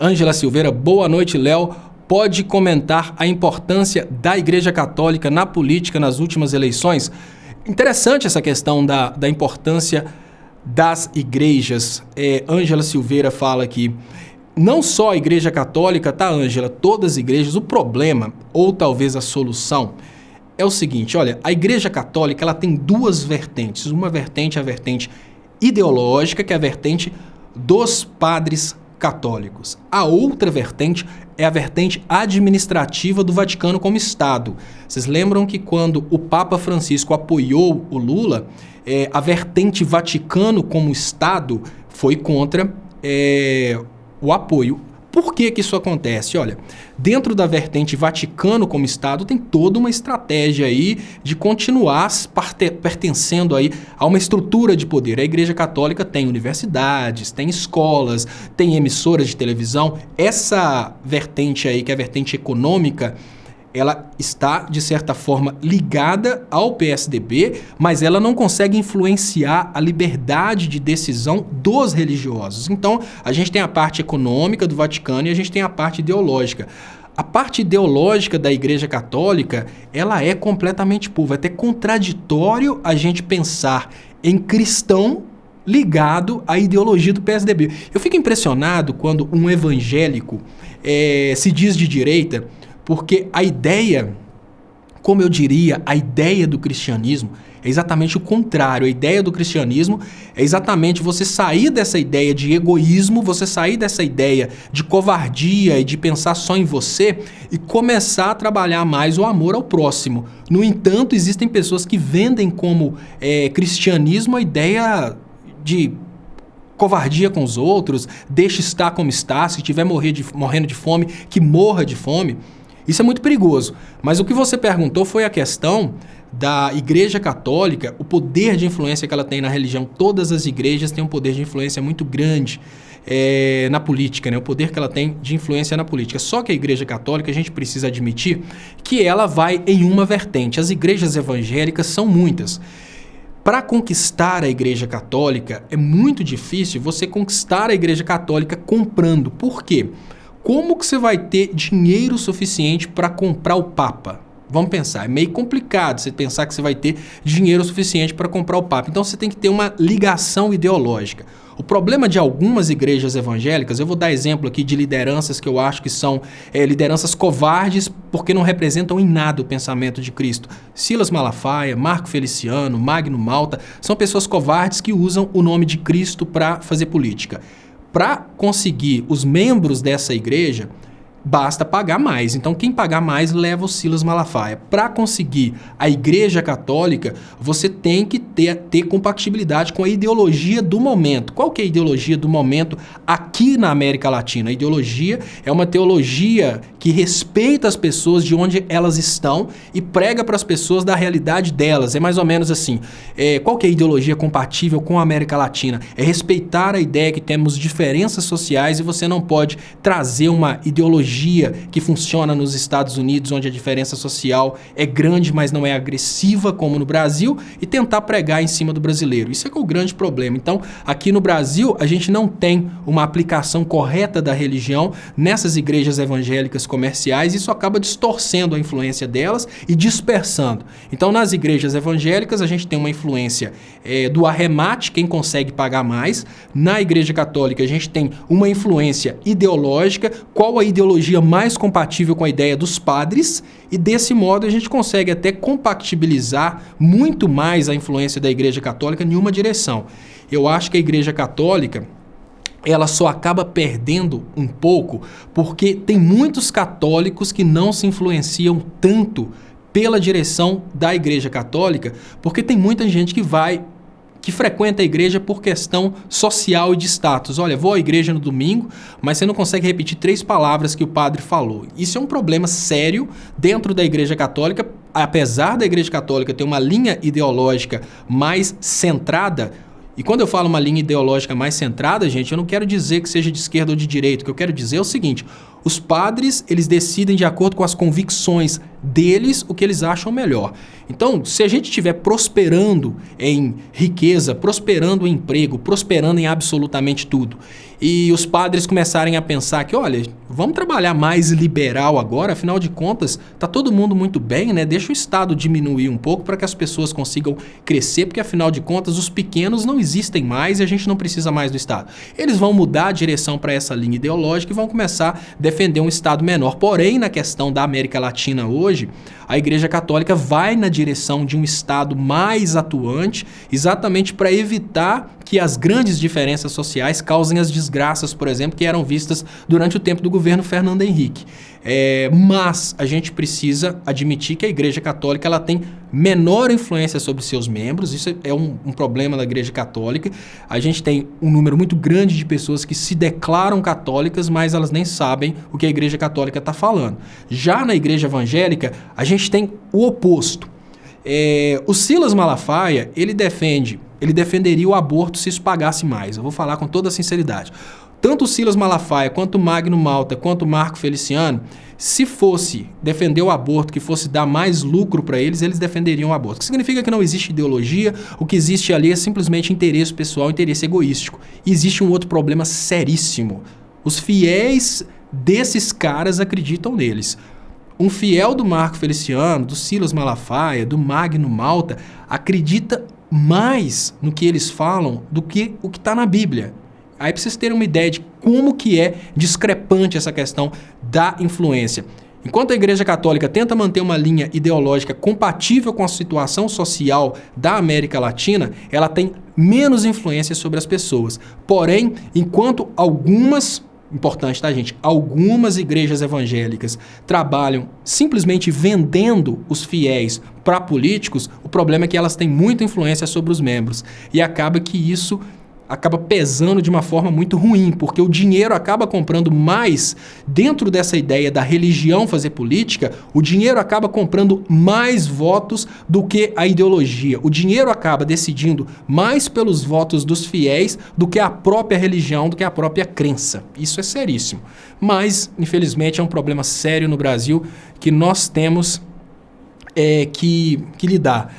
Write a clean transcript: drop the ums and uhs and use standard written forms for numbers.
Ângela Silveira, boa noite, Léo. Pode comentar a importância da Igreja Católica na política nas últimas eleições? Interessante essa questão da importância das igrejas. Ângela Silveira fala aqui, não só a Igreja Católica, tá, Ângela? Todas as igrejas. O problema, ou talvez a solução, é o seguinte, olha, a Igreja Católica ela tem duas vertentes. Uma vertente é a vertente ideológica, que é a vertente dos padres católicos. A outra vertente é a vertente administrativa do Vaticano como Estado. Vocês lembram que quando o Papa Francisco apoiou o Lula, a vertente Vaticano como Estado foi contra o apoio. Por que isso acontece? Olha, dentro da vertente Vaticano como Estado tem toda uma estratégia aí de continuar pertencendo aí a uma estrutura de poder. A Igreja Católica tem universidades, tem escolas, tem emissoras de televisão. Essa vertente aí, que é a vertente econômica, ela está, de certa forma, ligada ao PSDB, mas ela não consegue influenciar a liberdade de decisão dos religiosos. Então, a gente tem a parte econômica do Vaticano e a gente tem a parte ideológica. A parte ideológica da Igreja Católica, ela é completamente pura. É até contraditório a gente pensar em cristão ligado à ideologia do PSDB. Eu fico impressionado quando um evangélico se diz de direita, porque a ideia, como eu diria, a ideia do cristianismo é exatamente o contrário. A ideia do cristianismo é exatamente você sair dessa ideia de egoísmo, você sair dessa ideia de covardia e de pensar só em você e começar a trabalhar mais o amor ao próximo. No entanto, existem pessoas que vendem como cristianismo a ideia de covardia com os outros, deixa estar como está, se estiver morrendo de fome, que morra de fome. Isso é muito perigoso, mas o que você perguntou foi a questão da Igreja Católica, o poder de influência que ela tem na religião. Todas as igrejas têm um poder de influência muito grande na política, né? O poder que ela tem de influência na política. Só que a Igreja Católica, a gente precisa admitir que ela vai em uma vertente. As igrejas evangélicas são muitas. Para conquistar a Igreja Católica, é muito difícil você conquistar a Igreja Católica comprando. Por quê? Como que você vai ter dinheiro suficiente para comprar o Papa? Vamos pensar, é meio complicado você pensar que você vai ter dinheiro suficiente para comprar o Papa. Então você tem que ter uma ligação ideológica. O problema de algumas igrejas evangélicas, eu vou dar exemplo aqui de lideranças que eu acho que são lideranças covardes porque não representam em nada o pensamento de Cristo. Silas Malafaia, Marco Feliciano, Magno Malta, são pessoas covardes que usam o nome de Cristo para fazer política. Para conseguir os membros dessa igreja, basta pagar mais. Então, quem pagar mais leva o Silas Malafaia. Para conseguir a Igreja Católica, você tem que ter compatibilidade com a ideologia do momento. Qual que é a ideologia do momento aqui na América Latina? A ideologia é uma teologia que respeita as pessoas de onde elas estão e prega para as pessoas da realidade delas. É mais ou menos assim. Qual que é a ideologia compatível com a América Latina? É respeitar a ideia que temos diferenças sociais e você não pode trazer uma ideologia que funciona nos Estados Unidos, onde a diferença social é grande, mas não é agressiva como no Brasil, e tentar pregar em cima do brasileiro. Isso é que é o grande problema. Então, aqui no Brasil, a gente não tem uma aplicação correta da religião nessas igrejas evangélicas comerciais, e isso acaba distorcendo a influência delas e dispersando. Então, nas igrejas evangélicas, a gente tem uma influência do arremate, quem consegue pagar mais. Na Igreja Católica, a gente tem uma influência ideológica, qual a ideologia mais compatível com a ideia dos padres, e desse modo a gente consegue até compatibilizar muito mais a influência da Igreja Católica em uma direção. Eu acho que a Igreja Católica ela só acaba perdendo um pouco porque tem muitos católicos que não se influenciam tanto pela direção da Igreja Católica, porque tem muita gente que frequenta a igreja por questão social e de status. Olha, vou à igreja no domingo, mas você não consegue repetir 3 palavras que o padre falou. Isso é um problema sério dentro da Igreja Católica. Apesar da Igreja Católica ter uma linha ideológica mais centrada, E quando eu falo uma linha ideológica mais centrada, gente, eu não quero dizer que seja de esquerda ou de direita. O que eu quero dizer é o seguinte: os padres, eles decidem de acordo com as convicções deles o que eles acham melhor. Então, se a gente estiver prosperando em riqueza, prosperando em emprego, prosperando em absolutamente tudo, e os padres começarem a pensar que, olha, vamos trabalhar mais liberal agora, afinal de contas, tá todo mundo muito bem, né? Deixa o Estado diminuir um pouco para que as pessoas consigam crescer, porque afinal de contas os pequenos não existem mais e a gente não precisa mais do Estado. Eles vão mudar a direção para essa linha ideológica e vão começar a defender um Estado menor. Porém, na questão da América Latina hoje, a Igreja Católica vai na direção de um Estado mais atuante, exatamente para evitar que as grandes diferenças sociais causem as desgraças, por exemplo, que eram vistas durante o tempo do governo Fernando Henrique. Mas a gente precisa admitir que a Igreja Católica ela tem menor influência sobre seus membros. Isso é um problema da Igreja Católica. A gente tem um número muito grande de pessoas que se declaram católicas, mas elas nem sabem o que a Igreja Católica está falando. Já na Igreja Evangélica, a gente tem o oposto. O Silas Malafaia, ele defenderia o aborto se isso pagasse mais. Eu vou falar com toda a sinceridade. Tanto o Silas Malafaia, quanto o Magno Malta, quanto o Marco Feliciano, se fosse defender o aborto, que fosse dar mais lucro para eles, eles defenderiam o aborto. O que significa que não existe ideologia, o que existe ali é simplesmente interesse pessoal, interesse egoístico. E existe um outro problema seríssimo. Os fiéis desses caras acreditam neles. Um fiel do Marco Feliciano, do Silas Malafaia, do Magno Malta, acredita mais no que eles falam do que o que está na Bíblia. Aí pra vocês terem uma ideia de como que é discrepante essa questão da influência. Enquanto a Igreja Católica tenta manter uma linha ideológica compatível com a situação social da América Latina, ela tem menos influência sobre as pessoas. Porém, enquanto importante, tá, gente? Algumas igrejas evangélicas trabalham simplesmente vendendo os fiéis para políticos, o problema é que elas têm muita influência sobre os membros. E acaba que isso acaba pesando de uma forma muito ruim, porque o dinheiro acaba comprando mais, dentro dessa ideia da religião fazer política, o dinheiro acaba comprando mais votos do que a ideologia. O dinheiro acaba decidindo mais pelos votos dos fiéis do que a própria religião, do que a própria crença. Isso é seríssimo. Mas, infelizmente, é um problema sério no Brasil que nós temos que lidar.